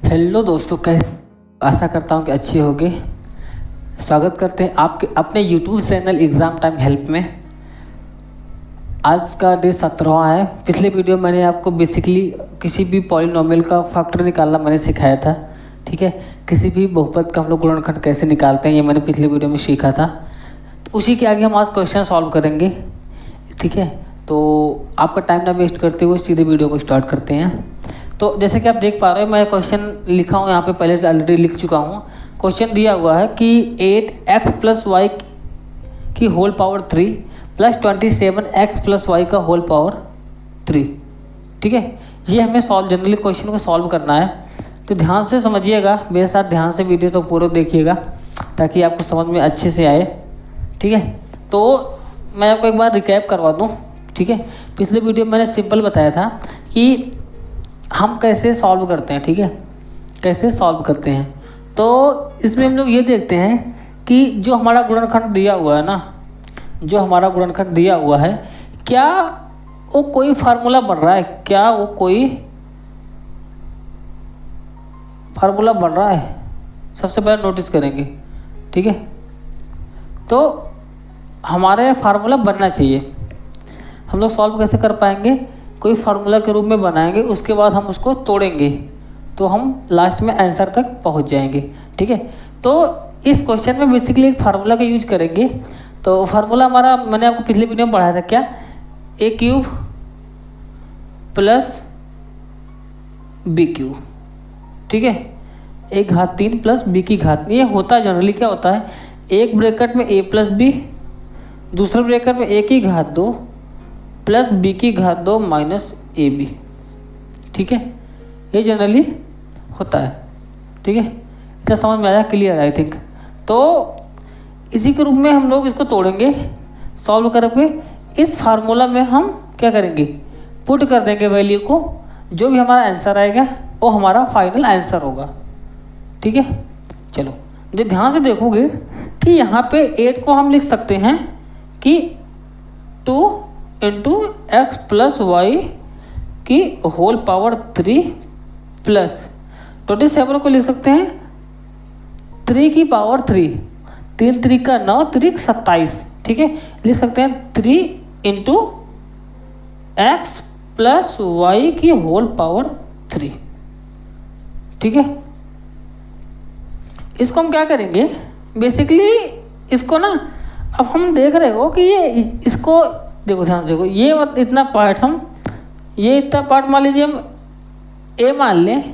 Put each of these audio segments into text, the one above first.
Hello दोस्तों, आशा करता हूँ कि अच्छे होंगे। स्वागत करते हैं आपके अपने YouTube channel exam time help में। आज का डे 17वां है। पिछले वीडियो मैंने आपको बेसिकली किसी भी पॉलिनोमियल का फैक्टर निकालना मैंने सिखाया था, ठीक है। किसी भी बहुपद का हम लोग गुणनखंड कैसे निकालते हैं ये मैंने पिछले वीडियो में सीखा था। तो उसी के आगे हम आज क्वेश्चन सॉल्व करेंगे, ठीक है। तो आपका टाइम ना वेस्ट करते हुए सीधे वीडियो को स्टार्ट करते हैं। तो जैसे कि आप देख पा रहे हो, मैं क्वेश्चन लिखा हूँ यहाँ पे, पहले ऑलरेडी लिख चुका हूँ। क्वेश्चन दिया हुआ है कि 8x प्लस वाई की whole power 3 plus 27x plus Y का होल पावर 3, ठीक है। ये हमें जनरली क्वेश्चन को सॉल्व करना है। तो ध्यान से समझिएगा, मेरे साथ ध्यान से वीडियो तो पूरा देखिएगा ताकि आपको समझ में अच्छे से आए, ठीक है। तो मैं आपको एक बार रिकैप करवा दूँ, ठीक है। पिछले वीडियो में मैंने सिंपल बताया था कि हम कैसे सॉल्व करते हैं, ठीक है, कैसे सॉल्व करते हैं। तो इसमें हम लोग ये देखते हैं कि जो हमारा गुणनखंड दिया हुआ है ना, जो हमारा गुणनखंड दिया हुआ है, क्या वो कोई फार्मूला बन रहा है, क्या वो कोई फार्मूला बन रहा है, सबसे पहले नोटिस करेंगे, ठीक है। तो हमारे फार्मूला बनना चाहिए। हम लोग सॉल्व कैसे कर पाएंगे, कोई फार्मूला के रूप में बनाएंगे, उसके बाद हम उसको तोड़ेंगे तो हम लास्ट में आंसर तक पहुंच जाएंगे, ठीक है। तो इस क्वेश्चन में बेसिकली एक फार्मूला का यूज करेंगे। तो फार्मूला हमारा मैंने आपको पिछले वीडियो में पढ़ाया था, क्या, ए क्यूब प्लस बी क्यूब, ठीक है। ए घात 3 प्लस बी की घात। ये होता है जनरली क्या होता है, एक ब्रैकेट में ए प्लस बी, दूसरे ब्रैकेट में ए की घात 2 प्लस बी की घात 2 माइनस ए बी, ठीक है। ये जनरली होता है, ठीक है। इतना समझ में आया, क्लियर आई थिंक। तो इसी के रूप में हम लोग इसको तोड़ेंगे, सॉल्व करके इस फार्मूला में हम क्या करेंगे, पुट कर देंगे वैल्यू को। जो भी हमारा आंसर आएगा वो हमारा फाइनल आंसर होगा, ठीक है। चलो जो ध्यान से देखोगे कि यहाँ पे 8 को हम लिख सकते हैं कि 2 इंटू एक्स प्लस वाई की होल पावर 3 प्लस 27 को लिख सकते हैं 3 की पावर 3, 3 3 का 9, 3 27, ठीक है। लिख सकते हैं 3 इंटू एक्स प्लस वाई की होल पावर 3, ठीक है। इसको हम क्या करेंगे, बेसिकली इसको ना, अब हम देख रहे हो कि ये इसको देखो, ध्यान देखो, ये इतना पार्ट हम, ये इतना पार्ट मान लीजिए हम ए मान लें,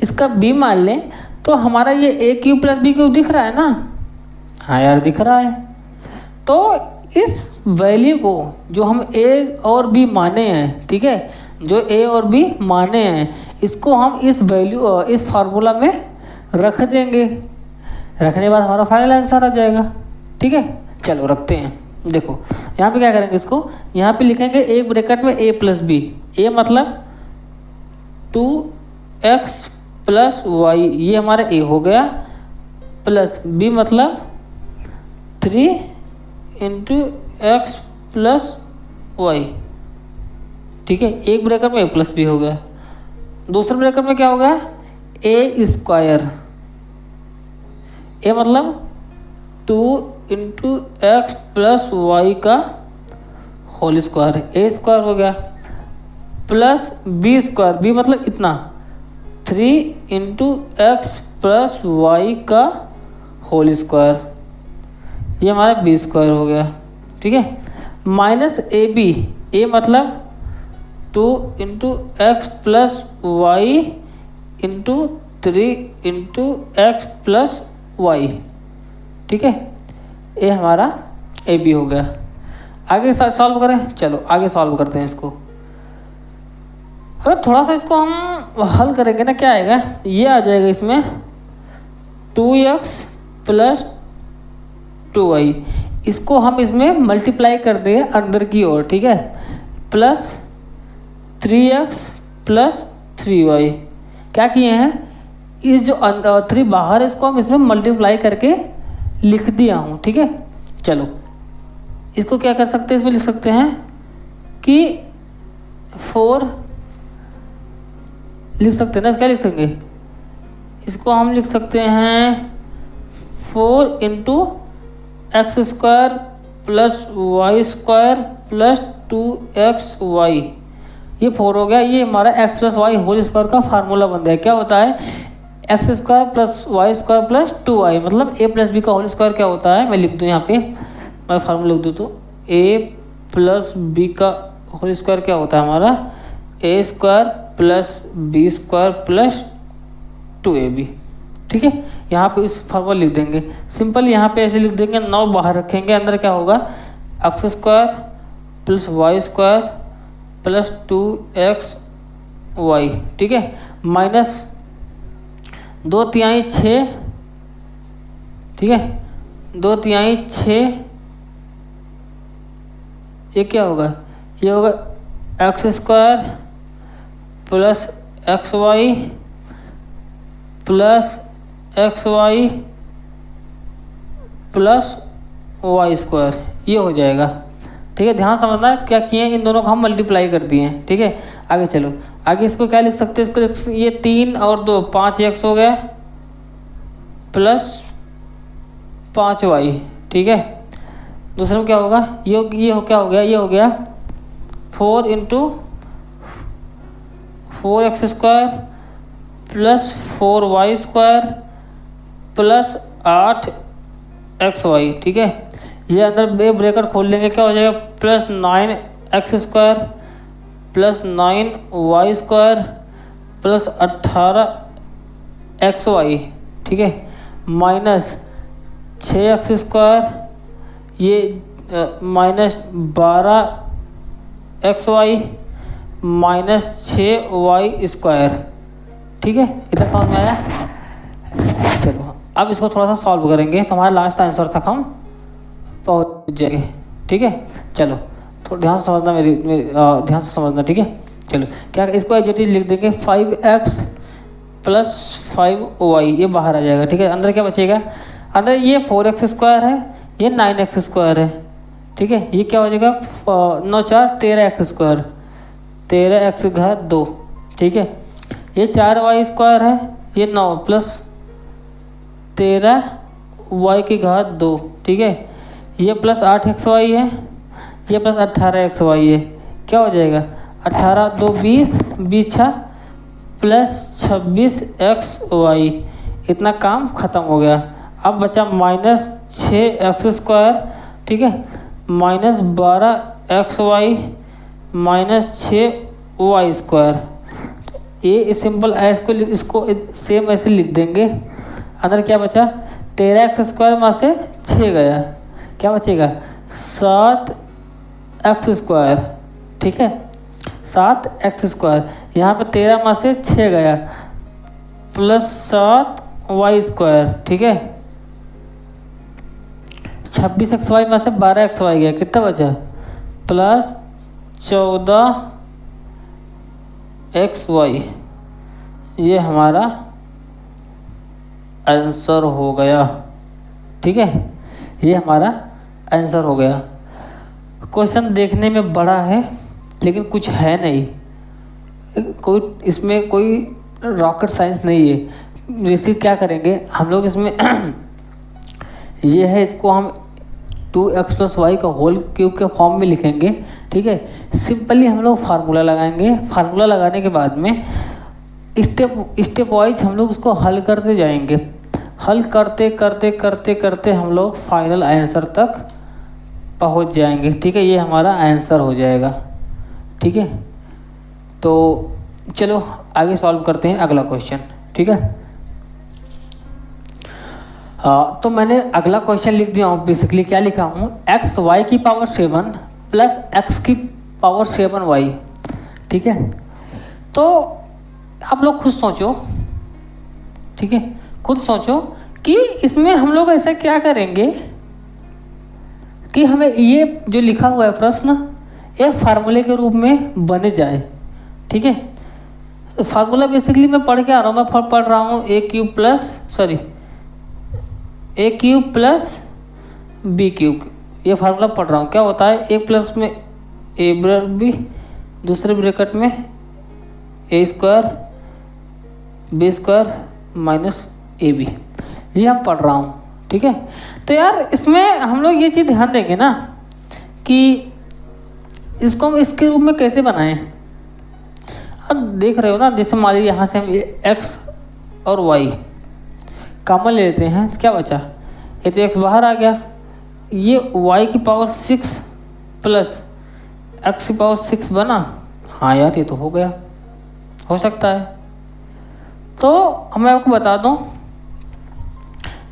इसका बी मान लें, तो हमारा ये ए क्यूब प्लस बी क्यूब दिख रहा है ना। हाँ यार दिख रहा है। तो इस वैल्यू को जो हम ए और बी माने हैं, ठीक है, जो ए और बी माने हैं, इसको हम इस वैल्यू इस फार्मूला में रख देंगे। रखने के बाद हमारा फाइनल आंसर आ जाएगा, ठीक है। चलो रखते हैं। देखो यहाँ पे क्या करेंगे, इसको यहाँ पे लिखेंगे एक ब्रैकेट में ए प्लस बी। ए मतलब 2x प्लस वाई, ये हमारा ए हो गया, प्लस बी मतलब 3 इंटू एक्स प्लस वाई, ठीक है। एक ब्रैकेट में ए प्लस बी हो गया, दूसरे ब्रैकेट में क्या हो गया, ए स्क्वायर, ए मतलब 2 इंटू एक्स प्लस वाई का होल स्क्वायर, ए स्क्वायर हो गया, प्लस बी स्क्वायर, बी मतलब इतना 3 इंटू एक्स प्लस वाई का होल स्क्वायर, ये हमारा बी स्क्वायर हो गया, ठीक है। माइनस ए बी, ए मतलब 2 into X plus Y into 3 into X plus Y, ठीक है। ये हमारा ए बी हो गया। आगे सॉल्व करें, चलो आगे सॉल्व करते हैं इसको। अगर थोड़ा सा इसको हम हल करेंगे ना, क्या आएगा, ये आ जाएगा इसमें 2x प्लस 2y। इसको हम इसमें मल्टीप्लाई कर देंगे अंदर की ओर, ठीक है, प्लस 3x प्लस 3y। क्या किए हैं, इस जो 3 बाहर, इसको हम इसमें मल्टीप्लाई करके लिख दिया हूँ, ठीक है। चलो इसको क्या कर सकते हैं, इसमें लिख सकते हैं कि 4 लिख सकते हैं ना, क्या लिख सकेंगे, इसको हम लिख सकते हैं 4 into X square plus Y square plus 2xy। ये 4 हो गया। ये हमारा x plus Y whole square का फार्मूला बन गया। क्या होता है? X square plus Y square plus 2y, मतलब a प्लस बी का होल स्क्वायर क्या होता है? मैं लिख दूँ यहाँ पे, मैं फार्मूला लिख दूँ तो a प्लस बी का होल स्क्वायर क्या होता है हमारा? a square plus B square plus 2ab। ठीक है, यहाँ पे इस फार्मूला लिख देंगे सिंपल। यहाँ पे ऐसे लिख देंगे, 9 बाहर रखेंगे, अंदर क्या होगा? X square plus Y square plus 2xy। ठीक है, माइनस 2/3 6। ठीक है, 2/3 6। ये क्या होगा? ये होगा X square plus X Y plus X Y plus Y square, ये हो जाएगा। ठीक है, ध्यान समझना क्या किए, इन दोनों को हम मल्टीप्लाई कर दिए हैं। ठीक है, आगे चलो, आगे इसको क्या लिख सकते हैं? इसको ये 3 और 2 5x हो गया प्लस 5y। ठीक है, दूसरे में क्या होगा? ये क्या हो गया? ये हो गया 4 into 4x square plus 4y square plus 8xy। ठीक है, ये अंदर ब्रैकेट खोल लेंगे, क्या हो जाएगा? Plus 9x square plus 9y square plus 18xy। ठीक है, माइनस 6x स्क्वायर, ये minus 12xy minus 6y square. ठीक है, इतना समझ में आया? चलो अब इसको थोड़ा सा सॉल्व करेंगे तो हमारा लास्ट आंसर तक हम पहुंच जाएंगे। ठीक है, चलो थोड़ा ध्यान से समझना, मेरी ध्यान से समझना। ठीक है, चलो क्या इसको एग्जैक्टली लिख देंगे 5x प्लस 5y, ये बाहर आ जाएगा। ठीक है, अंदर क्या बचेगा? अंदर ये 4x स्क्वायर है, ये 9x स्क्वायर है। ठीक है, ये क्या हो जाएगा? 9 4 13x स्क्वायर, 13x घात 2। ठीक है, ये 4y स्क्वायर है, ये 9 प्लस 13y की घात 2। ठीक है, ये प्लस 8xy है, ये प्लस 18xy है। क्या हो जाएगा? 18 2 20 20 प्लस 26xy। इतना काम खत्म हो गया। अब बचा माइनस 6x स्क्वायर। ठीक है, minus 12xy minus 6y square. ये सिंपल इसको सेम ऐसे लिख देंगे। अंदर क्या बचा? 13x स्क्वायर में से 6 गया, क्या बचेगा? 7x square. ठीक है, 7x स्क्वायर, यहाँ पे 13 में से 6 गया प्लस 7y स्क्वायर। ठीक है, 26xy में से 12xy गया, कितना बचा? Plus 14xy। ये हमारा आंसर हो गया। ठीक है, ये हमारा आंसर हो गया। क्वेश्चन देखने में बड़ा है लेकिन कुछ है नहीं, कोई इसमें कोई रॉकेट साइंस नहीं है। जैसे क्या करेंगे हम लोग इसमें ये है, इसको हम 2x प्लस वाई का होल क्यूब के फॉर्म में लिखेंगे। ठीक है, सिंपली हम लोग फार्मूला लगाएंगे। फार्मूला लगाने के बाद में स्टेप वाइज हम लोग उसको हल करते जाएंगे। हल करते करते करते करते हम लोग फाइनल आंसर तक पहुंच जाएंगे। ठीक है, ये हमारा आंसर हो जाएगा। ठीक है, तो चलो आगे सॉल्व करते हैं अगला क्वेश्चन। ठीक है, तो मैंने अगला क्वेश्चन लिख दिया हूँ। बेसिकली क्या लिखा हूँ? एक्स वाई की पावर 7 प्लस एक्स की पावर 7y। ठीक है, तो आप लोग खुद सोचो। ठीक है, खुद सोचो कि इसमें हम लोग ऐसा क्या करेंगे कि हमें ये जो लिखा हुआ है प्रश्न एक फार्मूले के रूप में बने जाए। ठीक है, फार्मूला बेसिकली मैं पढ़ के आ रहा हूँ। मैं पढ़ रहा हूँ a cube plus B cube, ये फार्मूला पढ़ रहा हूँ। क्या होता है? a प्लस में a बी, दूसरे ब्रैकेट में a square B square minus A B, ये हम पढ़ रहा हूँ, ठीक है। तो यार इसमें हम लोग ये चीज़ ध्यान देंगे ना कि इसको हम इसके रूप में कैसे बनाएं। अब देख रहे हो ना, जैसे मान लीजिए यहाँ से हम एक्स और वाई कॉमन ले लेते हैं, तो क्या बचा, ये तो एक्स बाहर आ गया, ये वाई की पावर 6 प्लस एक्स की पावर 6 बना। हाँ यार ये तो हो गया, हो सकता है। तो मैं आपको बता दूं,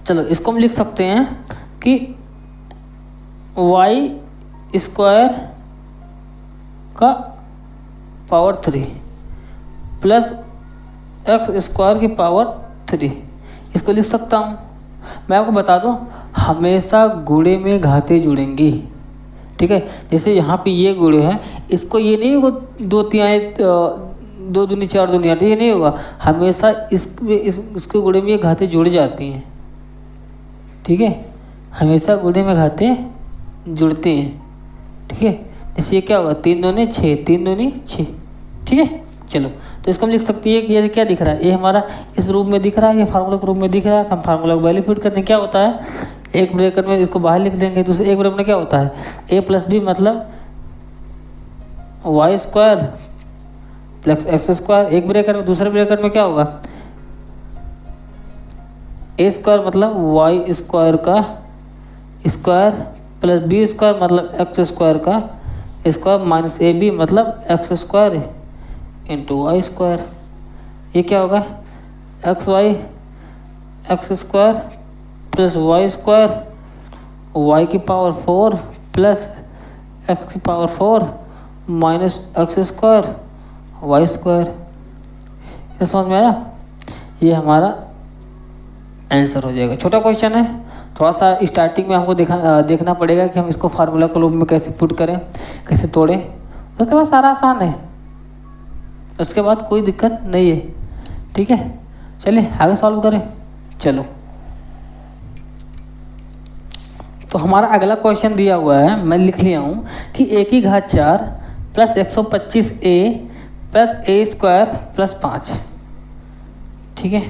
चलो इसको हम लिख सकते हैं कि वाई स्क्वायर का पावर 3 प्लस एक्स स्क्वायर की पावर 3, इसको लिख सकता हूँ। मैं आपको बता दूँ, हमेशा गुणे में घाते जुड़ेंगी, ठीक है। जैसे यहाँ पे ये गुणे हैं, इसको ये नहीं होगा 2 तिहाई 2 दूनी 4 दूनी 8, ये नहीं होगा, हमेशा इसके गुणे में ये घाते जुड़ जाती हैं, ठीक है। हमेशा गुणे में घाते जुड़ते हैं, ठीक है। जैसे ये क्या होगा, 3 दूनी 6, 3 दूनी 6, ठीक है। चलो तो इसको हम लिख सकते हैं कि ये क्या दिख रहा है, ये हमारा इस रूप में दिख रहा है, ये फार्मूला के रूप में दिख रहा है। तो हम फार्मूला को वैल्यू फिट करते हैं, क्या होता है, एक ब्रैकेट में इसको बाहर लिख देंगे, दूसरे एक ब्रैकेट में क्या होता है, ए प्लस बी मतलब Y square plus X square, एक ब्रैकेट में, दूसरे ब्रैकेट में क्या होगा, ए स्क्वायर मतलब वाई स्क्वायर का स्क्वायर प्लस बी स्क्वायर मतलब एक्स स्क्वायर का स्क्वायर माइनस ए बी मतलब X square into Y square. ये क्या होगा, X square plus Y square, Y की पावर 4 प्लस एक्स की power 4 minus X square Y square. ये समझ में आया, ये हमारा आंसर हो जाएगा। छोटा क्वेश्चन है, थोड़ा सा स्टार्टिंग में हमको देखना पड़ेगा कि हम इसको फार्मूला के रूप में कैसे पुट करें, कैसे तोड़ें, उसके बाद सारा आसान है, उसके बाद कोई दिक्कत नहीं है, ठीक है। चलिए आगे सॉल्व करें। चलो तो हमारा अगला क्वेश्चन दिया हुआ है, मैं लिख लिया हूँ कि a की घात 4 प्लस 125a प्लस ए स्क्वायर प्लस 5, ठीक है।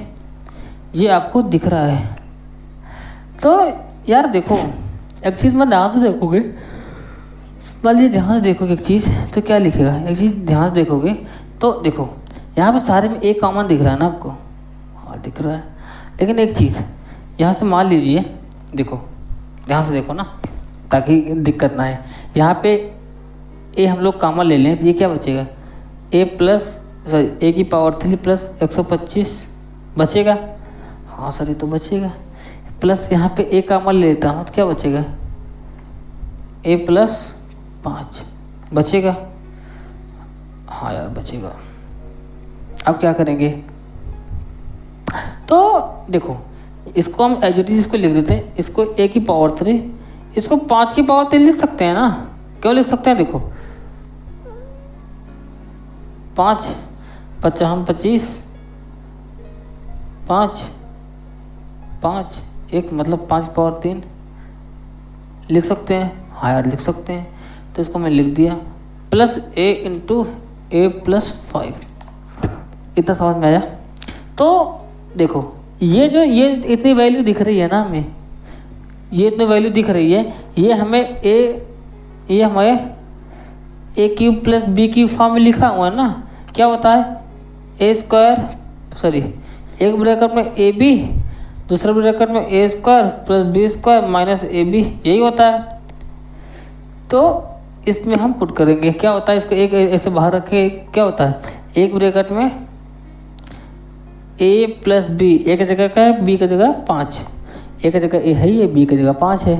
ये आपको दिख रहा है। तो यार देखो, एक चीज़ मैं ध्यान से देखोगे, मान लीजिए ध्यान से देखोगे एक चीज़, तो क्या लिखेगा, एक चीज़ ध्यान से देखोगे तो देखो यहाँ पे सारे में एक कॉमन दिख रहा है ना आपको, हाँ दिख रहा है। लेकिन एक चीज़ यहाँ से मान लीजिए, देखो ध्यान से देखो ना ताकि दिक्कत ना आए, यहाँ पे ए हम लोग कॉमन ले लें तो ये क्या बचेगा, ए प्लस सॉरी ए की पावर 3 प्लस 125 बचेगा, हाँ सर ये तो बचेगा। प्लस यहाँ पे ए कॉमन ले लेता हूँ तो क्या बचेगा, ए प्लस 5 बचेगा, हाँ यार बचेगा। अब क्या करेंगे, तो देखो इसको हम एज इट इज इसको लिख देते हैं, इसको ए की पावर 3, इसको 5 की पावर 3 लिख सकते हैं ना, क्यों लिख सकते हैं, देखो 5 55 25 5 5 1 मतलब 5 पावर 3 लिख सकते हैं, हाँ यार लिख सकते हैं। तो इसको मैं लिख दिया प्लस ए इंटू ए प्लस 5, इतना समझ में आया। तो देखो ये जो ये इतनी वैल्यू दिख रही है ना हमें, ये इतनी वैल्यू दिख रही है, ये हमें ये हमें A cube plus B cube form में लिखा हुआ है ना, क्या होता है, ए स्क्वायर सॉरी एक ब्रैकेट में ए बी, दूसरे ब्रैकेट में A square plus B square minus A B, यही होता है। तो इसमें हम पुट करेंगे, क्या होता है, इसको एक ऐसे बाहर रखे, क्या होता है, एक ब्रैकेट में ए प्लस बी, ए की जगह का है, बी की जगह 5, ए की जगह ए है, ये बी की जगह 5 है,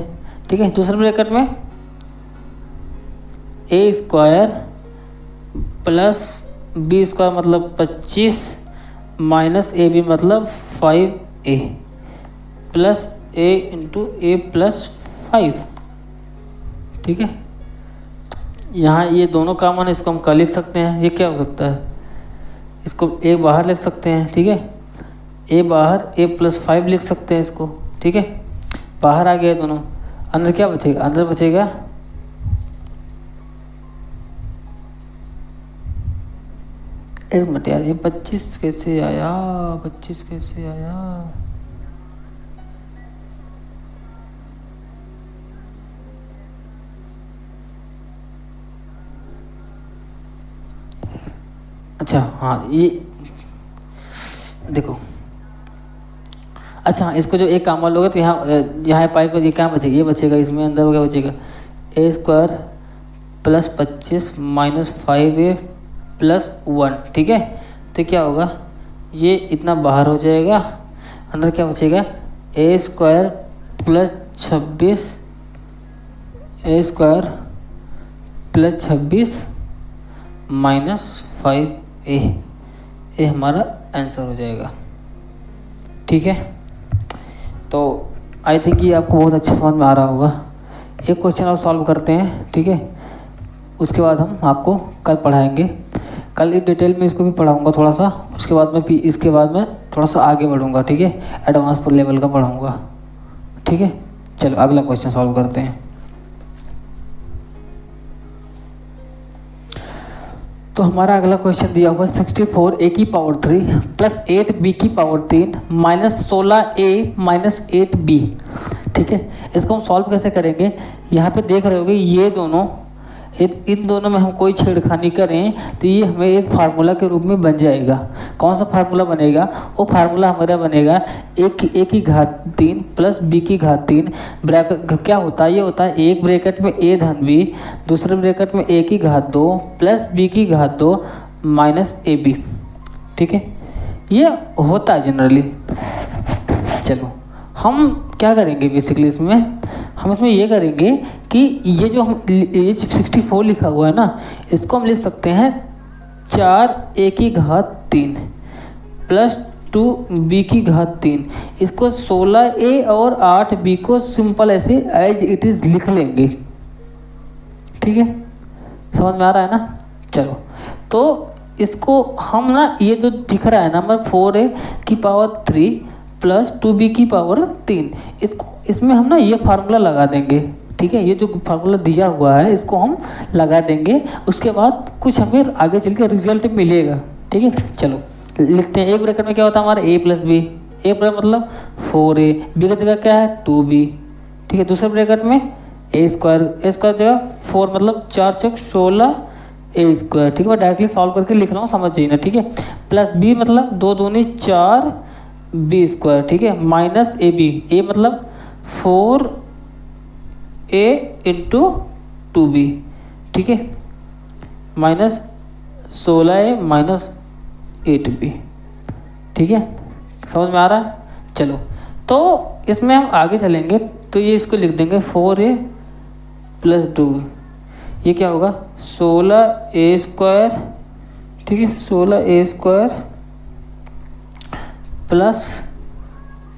ठीक है। दूसरे ब्रैकेट में A square plus B square मतलब 25 माइनस ए बी मतलब 5a प्लस ए इंटू ए प्लस 5, ठीक है। यहाँ ये दोनों कॉमन है, इसको हम क्या लिख सकते हैं, ये क्या हो सकता है, इसको ए बाहर लिख सकते हैं, ठीक है, ए बाहर ए प्लस 5 लिख सकते हैं इसको, ठीक है। बाहर आ गया दोनों, अंदर क्या बचेगा, अंदर बचेगा एक मिनट यार, ये 25 कैसे आया, 25 कैसे आया? अच्छा हाँ, ये देखो। अच्छा, इसको जो एक काम लोगे तो यहाँ पाइप ये क्या बचेगा, ये बचेगा, इसमें अंदर हो क्या बचेगा, A square plus 25 minus 5a plus 1। ठीक है, तो क्या होगा, ये इतना बाहर हो जाएगा, अंदर क्या बचेगा, A square plus 26 A square plus 26 minus 5a, ये हमारा आंसर हो जाएगा। ठीक है, तो आई थिंक ये आपको बहुत अच्छे समझ में आ रहा होगा। एक क्वेश्चन और सॉल्व करते हैं, ठीक है, उसके बाद हम आपको कल पढ़ाएंगे। कल इन डिटेल में इसको भी पढ़ाऊंगा थोड़ा सा, उसके बाद में इसके बाद में थोड़ा सा आगे बढ़ूंगा। ठीक है, एडवांस पर लेवल का पढ़ाऊंगा। ठीक है, चलो अगला क्वेश्चन सॉल्व करते हैं। तो हमारा अगला क्वेश्चन दिया हुआ 64a की पावर 3 प्लस 8b की power 3 minus 16a minus 8b। ठीक है, इसको हम सॉल्व कैसे करेंगे, यहाँ पे देख रहे होगे ये दोनों, इन दोनों में हम कोई छेड़खानी करें तो ये हमें एक फार्मूला के रूप में बन जाएगा। कौन सा फार्मूला बनेगा, वो फार्मूला हमारा बनेगा a की घात 3 प्लस b की घात 3। ब्रैकेट क्या होता है, ये होता है एक ब्रैकेट में a धन b, दूसरे ब्रैकेट में a की घात 2 प्लस b की घात 2 माइनस ab। ठीक है, ये होता है जनरली। चलो हम क्या करेंगे, बेसिकली हम इसमें ये करेंगे कि ये जो हम ये 64 लिखा हुआ है ना, इसको हम लिख सकते हैं 4a की घात 3 प्लस 2b की घात 3। इसको 16a और 8b को सिंपल ऐसे एज इट इज़ लिख लेंगे। ठीक है, समझ में आ रहा है ना। चलो, तो इसको हम ना, ये जो दिख रहा है नंबर 4a की पावर 3 प्लस 2b की पावर 3, इसमें हम ना ये फार्मूला लगा देंगे। ठीक है, ये जो फार्मूला दिया हुआ है इसको हम लगा देंगे, उसके बाद कुछ हमें आगे चल के रिजल्ट मिलेगा। ठीक है, चलो लिखते हैं। एक ब्रैकेट में क्या होता है हमारा a plus B, a plus मतलब 4a, b का जगह क्या है 2b। ठीक है, दूसरे ब्रैकेट में a स्क्वायर जगह 4 मतलब 4 चौक 16 a स्क्वायर। ठीक है, मैं डायरेक्टली सॉल्व करके लिख रहा हूँ, समझ जाइए ना। ठीक है, प्लस b मतलब 2 दूनी 4 b स्क्वायर। ठीक है, माइनस ए बी, ए मतलब 4a इंटू 2b। ठीक है, माइनस 16a माइनस 8b। ठीक है, समझ में आ रहा है। चलो, तो इसमें हम आगे चलेंगे तो ये इसको लिख देंगे 4a प्लस 2, ये क्या होगा 16a स्क्वायर। ठीक है, 16a square plus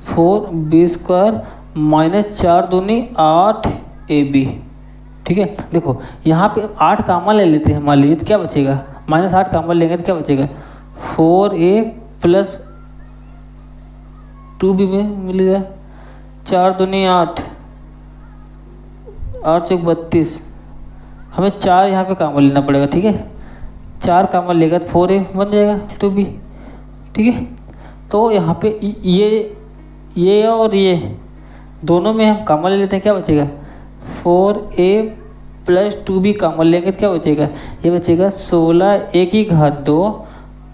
4b square minus 4 दूनी 8ab। ठीक है, देखो यहाँ पे 8 कामा ले लेते हैं, मान लीजिए तो क्या बचेगा, माइनस 8 कामा लेंगे तो क्या बचेगा 4a प्लस 2b में मिल गया, 4 दूनी 8, 8 चौक 32, हमें 4 यहाँ पे कामा लेना पड़ेगा। ठीक है, 4 कामा लेगा तो 4a बन जाएगा 2b। ठीक है, तो यहाँ पे ये और ये दोनों में हम कामन ले लेते हैं, क्या बचेगा 4a प्लस 2b कामन लेंगे तो क्या बचेगा, ये बचेगा 16a की घात 2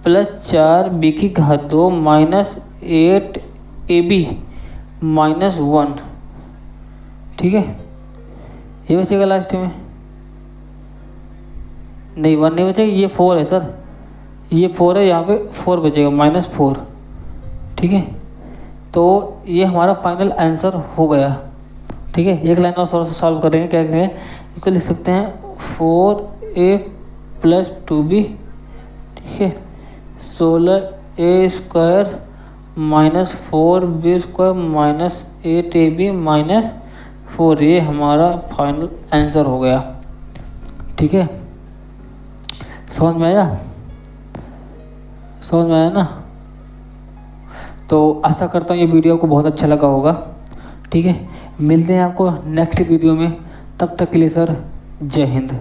प्लस 4b की घात 2 माइनस 8ab माइनस 1। ठीक है, ये बचेगा लास्ट में, नहीं 1 नहीं बचेगा, ये 4 है सर, ये 4 है, यहाँ पे 4 बचेगा माइनस 4। ठीक है, तो ये हमारा फाइनल आंसर हो गया। ठीक है, एक लाइन और सॉल्व करेंगे, क्या करेंगे, इसको लिख सकते हैं 4a प्लस 2b। ठीक है, 16a square minus 4b square minus 8ab minus 4, ये हमारा फाइनल आंसर हो गया। ठीक है, समझ में आया, समझ में आया ना। तो आशा करता हूँ ये वीडियो आपको बहुत अच्छा लगा होगा। ठीक है, मिलते हैं आपको नेक्स्ट वीडियो में, तब तक के लिए सर जय हिंद।